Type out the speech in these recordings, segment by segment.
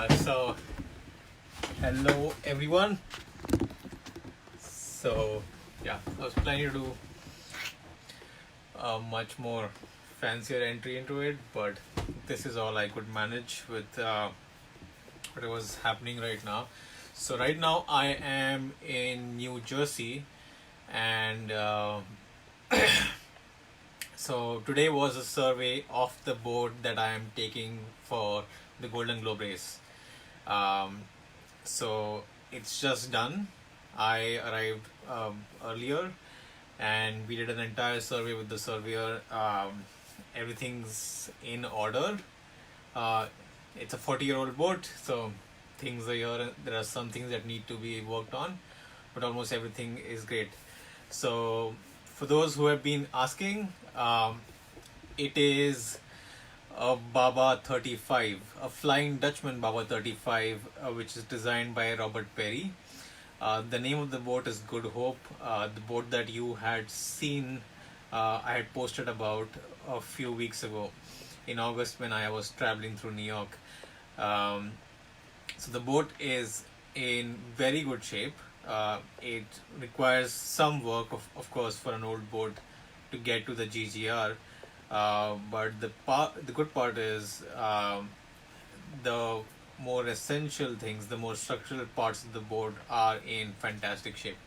So hello everyone. So yeah, I was planning to do a much more fancier entry into it, but this is all I could manage with what was happening right now. So right now I am in New Jersey, and so today was a survey of the boat that I am taking for the Golden Globe race. So it's just done. I arrived earlier, and we did an entire survey with the surveyor. Everything's in order. It's a 40-year-old boat, so things are here. There are some things that need to be worked on, but almost everything is great. So for those who have been asking, it is a Baba 35, a Flying Dutchman Baba 35, which is designed by Robert Perry. The name of the boat is Good Hope. The boat that you had seen, I had posted about a few weeks ago in August when I was traveling through New York. So the boat is in very good shape. It requires some work, of course, for an old boat to get to the GGR. But the good part is the more essential things, the more structural parts of the boat are in fantastic shape.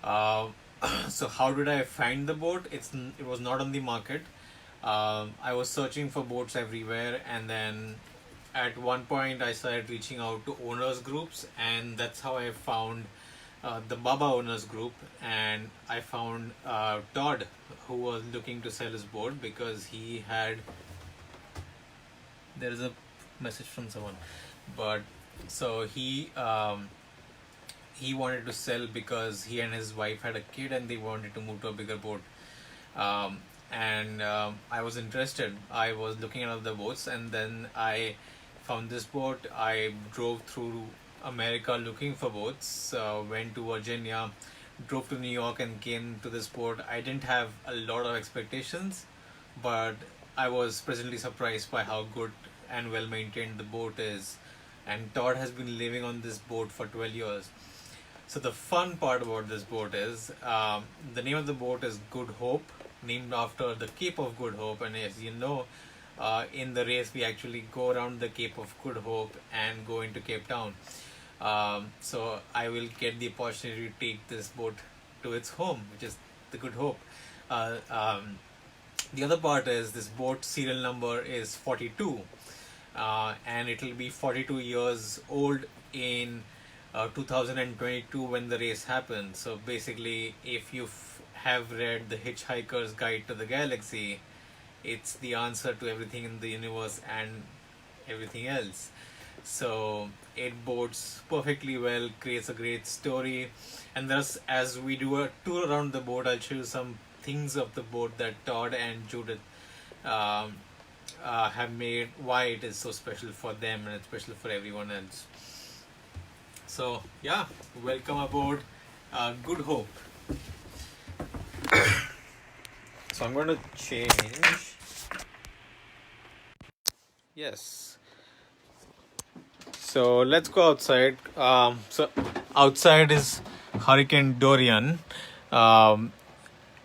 So how did I find the boat? It was not on the market. I was searching for boats everywhere, and then at one point I started reaching out to owners groups, and that's how I found the Baba owners group, and I found Todd, who was looking to sell his boat because he had, there is a message from someone, but so he wanted to sell because he and his wife had a kid and they wanted to move to a bigger boat. And I was interested. I was looking at other boats, and then I found this boat. I drove through America looking for boats, went to Virginia, drove to New York, and came to this boat. I didn't have a lot of expectations, but I was pleasantly surprised by how good and well maintained the boat is. And Todd has been living on this boat for 12 years. So the fun part about this boat is the name of the boat is Good Hope, named after the Cape of Good Hope. And as you know, in the race we actually go around the Cape of Good Hope and go into Cape Town. So I will get the opportunity to take this boat to its home, which is the Good Hope. The other part is this boat serial number is 42, and it will be 42 years old in 2022 when the race happens. So basically, if you have read The Hitchhiker's Guide to the Galaxy, it's the answer to everything in the universe and everything else. So it boats perfectly well, creates a great story, and thus as we do a tour around the boat, I'll show you some things of the boat that Todd and Judith have made, why it is so special for them and it's special for everyone else. So yeah, welcome aboard Good Hope. So I'm going to change. Yes. So let's go outside. So outside is Hurricane Dorian.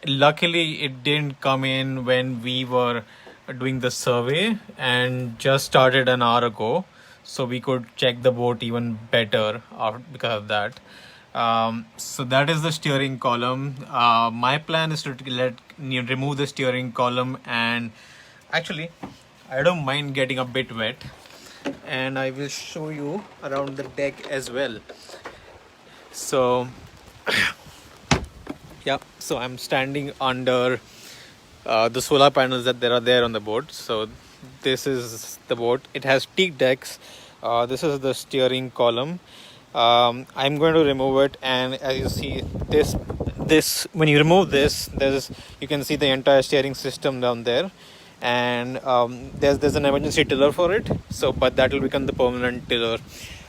Luckily, it didn't come in when we were doing the survey, and just started an hour ago, so we could check the boat even better because of that. So that is the steering column. My plan is to remove the steering column, and actually I don't mind getting a bit wet, and I will show you around the deck as well. So yeah, so I'm standing under the solar panels that there are there on the boat. So this is the boat. It has teak decks. This is the steering column. I'm going to remove it, and as you see, this when you remove this, you can see the entire steering system down there, and there's an emergency tiller for it. So, but that will become the permanent tiller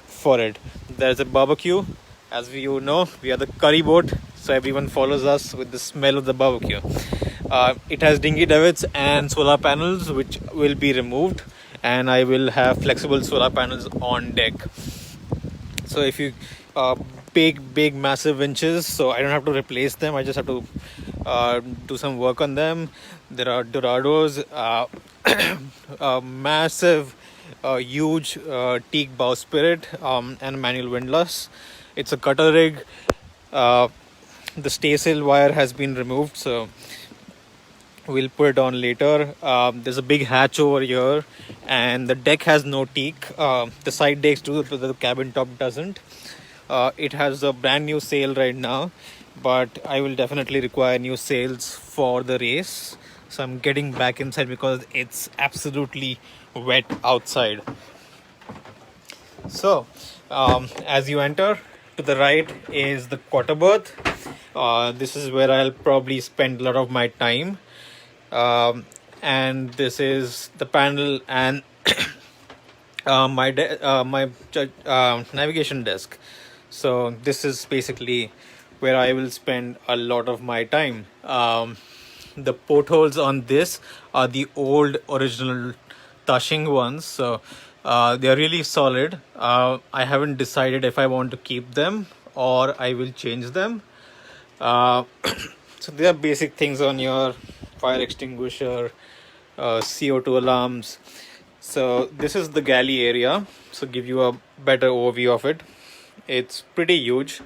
for it. There's a barbecue. As you know, we are the curry boat, so everyone follows us with the smell of the barbecue. It has dinghy davits and solar panels, which will be removed, and I will have flexible solar panels on deck. So if you big massive winches, so I don't have to replace them. I just have to do some work on them. There are Dorados, massive, huge teak bowsprit, and manual windlass. It's a cutter rig. Uh, the staysail wire has been removed, so we'll put it on later. There's a big hatch over here, and the deck has no teak. The side decks do, but the cabin top doesn't. It has a brand new sail right now, but I will definitely require new sails for the race. So I'm getting back inside because it's absolutely wet outside. So, as you enter, to the right is the quarter berth. This is where I'll probably spend a lot of my time. And this is the panel and my navigation desk. So this is basically where I will spend a lot of my time. The portholes on this are the old original TaShing ones, so they are really solid. I haven't decided if I want to keep them or I will change them. So there are basic things on your fire extinguisher, CO2 alarms. So this is the galley area, so give you a better overview of it. It's pretty huge.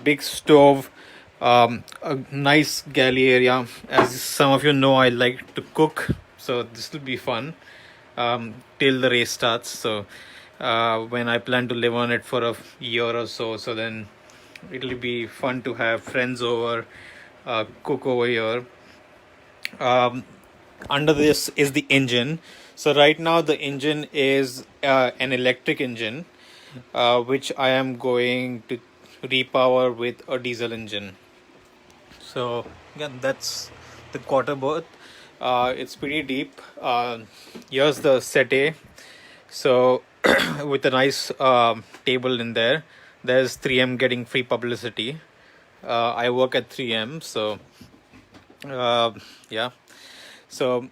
Big stove, a nice galley area. As some of you know, I like to cook, so this will be fun till the race starts. So when I plan to live on it for a year or so, so then it'll be fun to have friends over, cook over here. Under this is the engine. So right now the engine is an electric engine, which I am going to repower with a diesel engine. So again, that's the quarter berth. It's pretty deep. Here's the settee. So with a nice table in there. There's 3M getting free publicity. I work at 3M, so yeah. So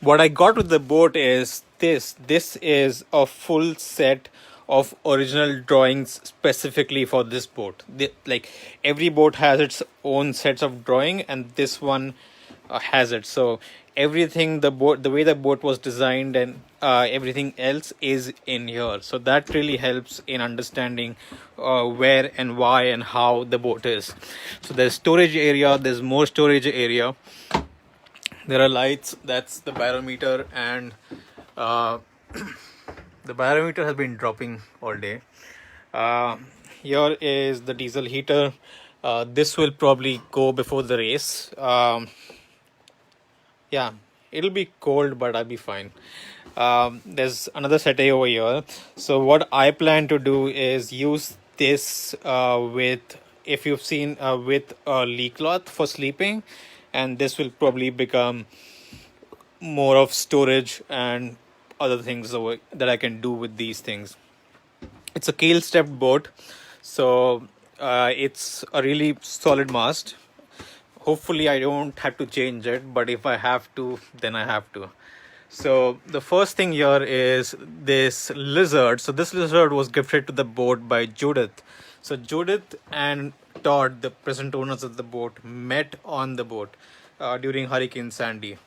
what I got with the boat is this. This is a full set of original drawings specifically for this boat. Like every boat has its own sets of drawing, and this one has it. So everything, the way the boat was designed and everything else is in here. So that really helps in understanding where and why and how the boat is. So there's storage area. There's more storage area. There are lights. That's the barometer, and the barometer has been dropping all day. Here is the diesel heater. This will probably go before the race. Yeah, it'll be cold, but I'll be fine. There's another settee over here. So what I plan to do is use this with, if you've seen, with a lee cloth for sleeping, and this will probably become more of storage and other things that I can do with these things. It's a keel stepped boat, so it's a really solid mast. Hopefully I don't have to change it, but if I have to, then I have to. So the first thing here is this lizard. So this lizard was gifted to the boat by Judith. So Judith and Todd, the present owners of the boat, met on the boat during Hurricane Sandy,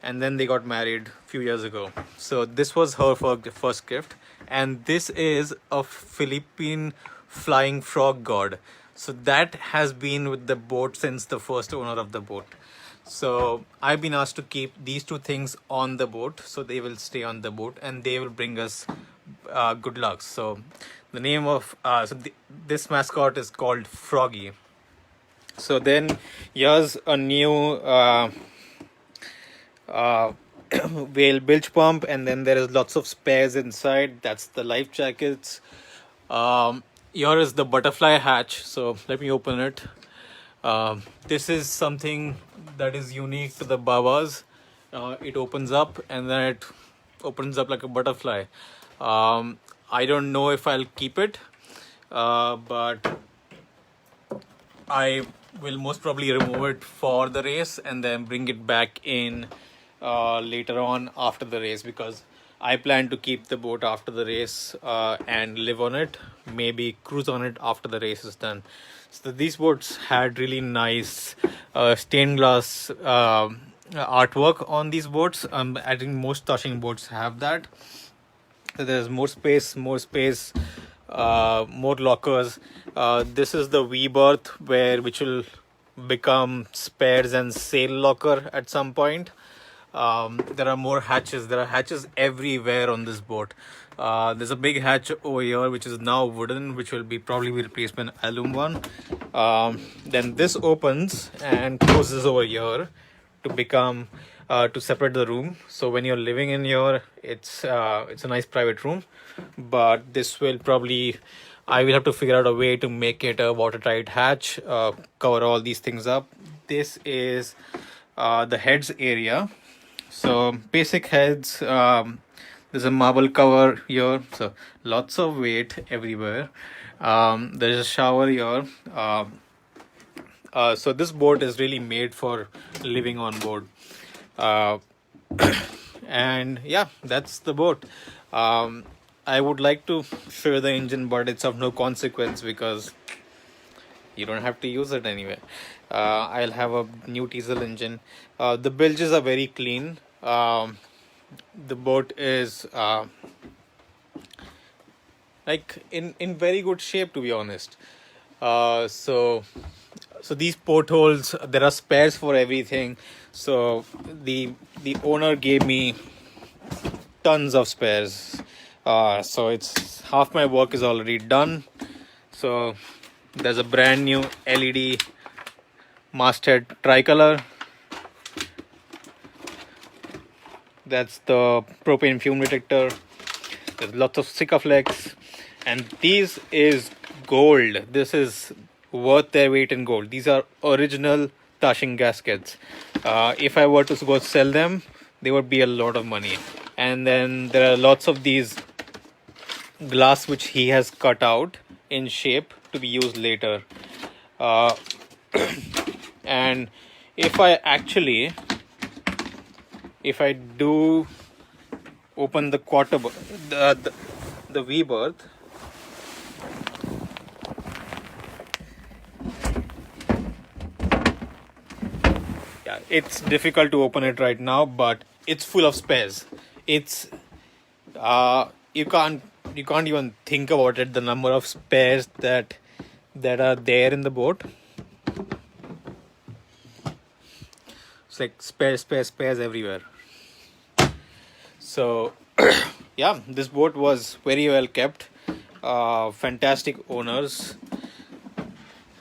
and then they got married a few years ago. So this was her first gift, and this is a Philippine flying frog god. So that has been with the boat since the first owner of the boat. So I've been asked to keep these two things on the boat, so they will stay on the boat and they will bring us good luck. So the name of this mascot is called Froggy. So then here's a new whale bilge pump, and then there is lots of spares inside. That's the life jackets. Here is the butterfly hatch. So let me open it. This is something that is unique to the Babas. It opens up and then it opens up like a butterfly. I don't know if I'll keep it, but I will most probably remove it for the race and then bring it back in later on after the race, because I plan to keep the boat after the race and live on it, maybe cruise on it after the race is done. So these boats had really nice stained glass artwork on these boats. I think most TaShing boats have that. So there's more space, more lockers. This is the V berth which will become spares and sail locker at some point. There are more hatches. There are hatches everywhere on this boat. There's a big hatch over here which is now wooden, which will probably be replaced by an alum one. Then this opens and closes over here to become to separate the room. So when you're living in here, it's a nice private room. But this will probably, I will have to figure out a way to make it a watertight hatch, cover all these things up. This is the heads area. So basic heads. There's a marble cover here, so lots of weight everywhere. There's a shower here. So this boat is really made for living on board. And yeah, that's the boat. I would like to show the engine, but it's of no consequence because you don't have to use it anyway. I'll have a new diesel engine. The bilges are very clean. The boat is like in very good shape, to be honest. So these portholes, there are spares for everything. So the owner gave me tons of spares. So it's half my work is already done. So there's a brand new LED masthead tricolor. That's the propane fume detector. There's lots of Sikaflex, and these is gold. This is worth their weight in gold. These are original TaShing gaskets. If I were to go sell them, they would be a lot of money. And then there are lots of these glass which he has cut out in shape to be used later. And if I do open the the V berth, yeah, it's difficult to open it right now, but it's full of spares. It's you can't even think about it, the number of spares that are there in the boat. It's like spares everywhere. So yeah, this boat was very well kept, fantastic owners,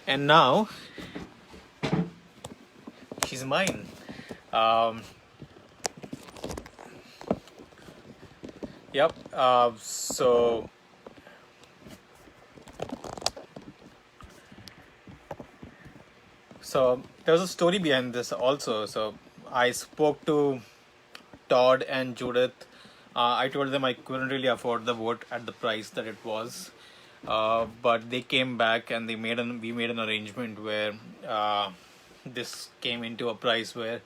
and now she's mine. Yep. So there was a story behind this also. So I spoke to Todd and Judith. I told them I couldn't really afford the boat at the price that it was, but they came back and we made an arrangement where this came into a price where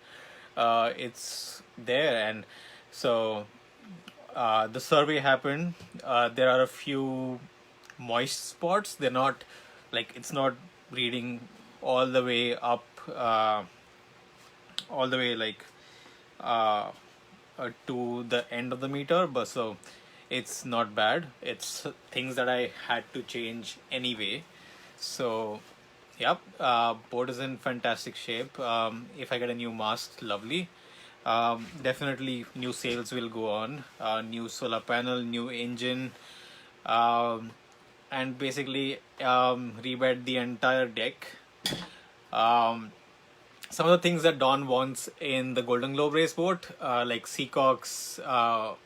it's there. And so the survey happened. There are a few moist spots. They're not like, it's not reading all the way up, all the way like to the end of the meter, but so it's not bad. It's things that I had to change anyway. So yep, boat is in fantastic shape. If I get a new mast, lovely. Definitely new sails will go on, new solar panel, new engine, and basically rebed the entire deck. Some of the things that Don wants in the Golden Globe race boat, like seacocks, all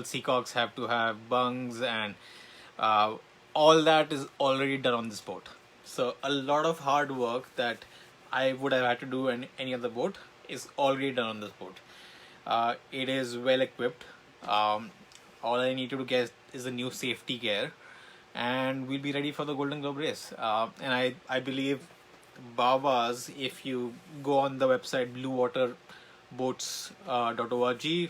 seacocks have to have bungs, and all that is already done on this boat. So a lot of hard work that I would have had to do in any other boat is already done on this boat. It is well equipped. All I need to get is a new safety gear, and we'll be ready for the Golden Globe race. And I believe Baba's, if you go on the website boats.org,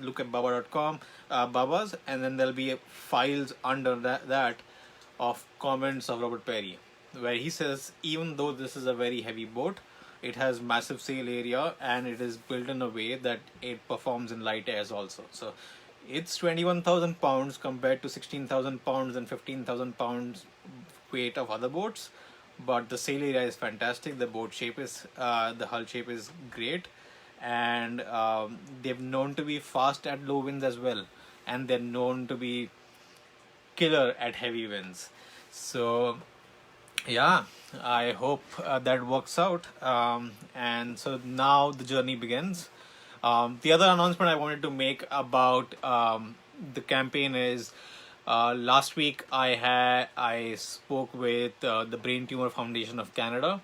look at baba.com, babas, and then there'll be files under that of comments of Robert Perry, where he says even though this is a very heavy boat, it has massive sail area and it is built in a way that it performs in light airs also. So it's 21,000 pounds compared to 16,000 pounds and 15,000 pounds weight of other boats, but the sail area is fantastic. The boat shape is, the hull shape is great, and they've known to be fast at low winds as well, and they're known to be killer at heavy winds. So yeah, I hope that works out. And so now the journey begins. The other announcement I wanted to make about the campaign is last week I spoke with the Brain Tumor Foundation of Canada,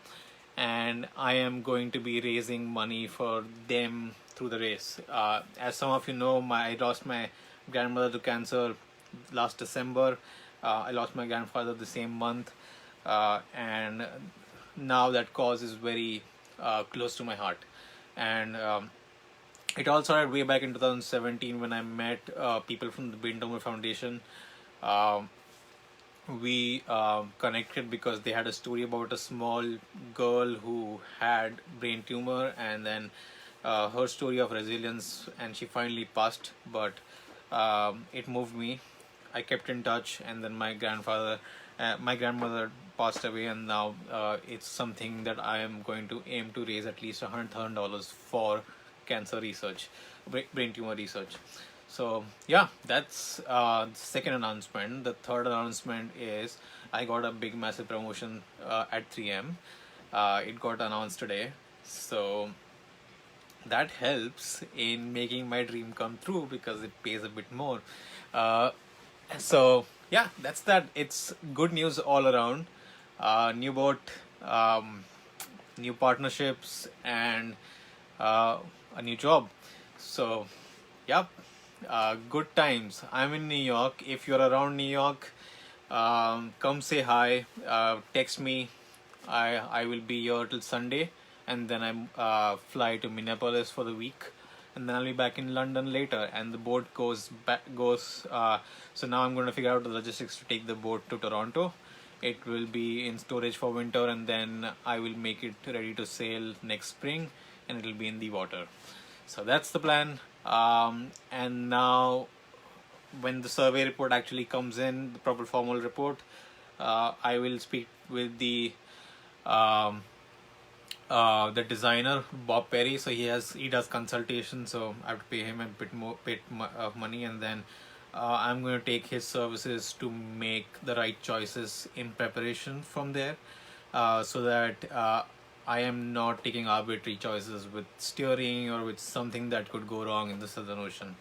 and I am going to be raising money for them through the race. As some of you know, I lost my grandmother to cancer last December. I lost my grandfather the same month, and now that cause is very close to my heart. And it all started way back in 2017 when I met people from the Brain Tumor Foundation. We connected because they had a story about a small girl who had brain tumor, and then her story of resilience, and she finally passed, but it moved me. I kept in touch, and then my grandmother passed away, and now it's something that I am going to aim to raise at least $100,000 for cancer research, brain tumor research. So yeah, that's the second announcement. The third announcement is I got a big massive promotion at 3M. It got announced today, so that helps in making my dream come true because it pays a bit more. So yeah, that's that. It's good news all around. New boat, new partnerships, and a new job. So yeah, good times. I'm in New York. If you're around New York, come say hi. Text me. I will be here till Sunday, and then I fly to Minneapolis for the week, and then I'll be back in London later. And the boat goes back. So now I'm going to figure out the logistics to take the boat to Toronto. It will be in storage for winter, and then I will make it ready to sail next spring, and it will be in the water. So that's the plan. And now, when the survey report actually comes in, the proper formal report, I will speak with the designer Bob Perry. So he does consultation. So I have to pay him a bit of money, and then I'm going to take his services to make the right choices in preparation from there, so that I am not taking arbitrary choices with steering or with something that could go wrong in the Southern Ocean.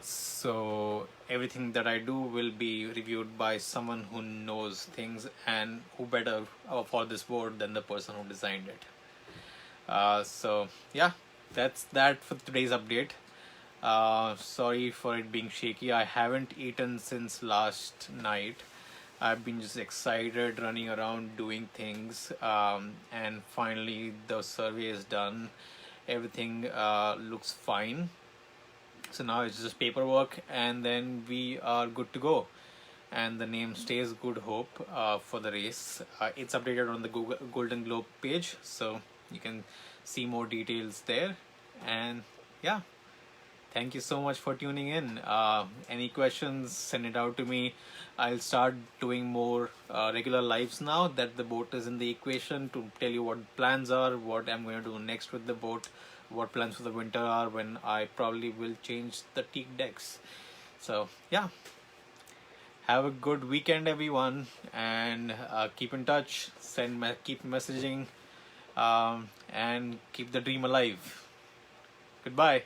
So everything that I do will be reviewed by someone who knows things, and who better for this board than the person who designed it. So yeah, that's that for today's update. Sorry for it being shaky. I haven't eaten since last night. I've been just excited, running around doing things, and finally the survey is done. Everything looks fine. So now it's just paperwork, and then we are good to go. And the name stays Good Hope for the race. It's updated on the Golden Globe page, so you can see more details there. And yeah, thank you so much for tuning in. Any questions, send it out to me. I'll start doing more regular lives now that the boat is in the equation, to tell you what plans are, what I'm going to do next with the boat, what plans for the winter are, when I probably will change the teak decks. So yeah, have a good weekend everyone, and keep in touch, keep messaging, and keep the dream alive. Goodbye.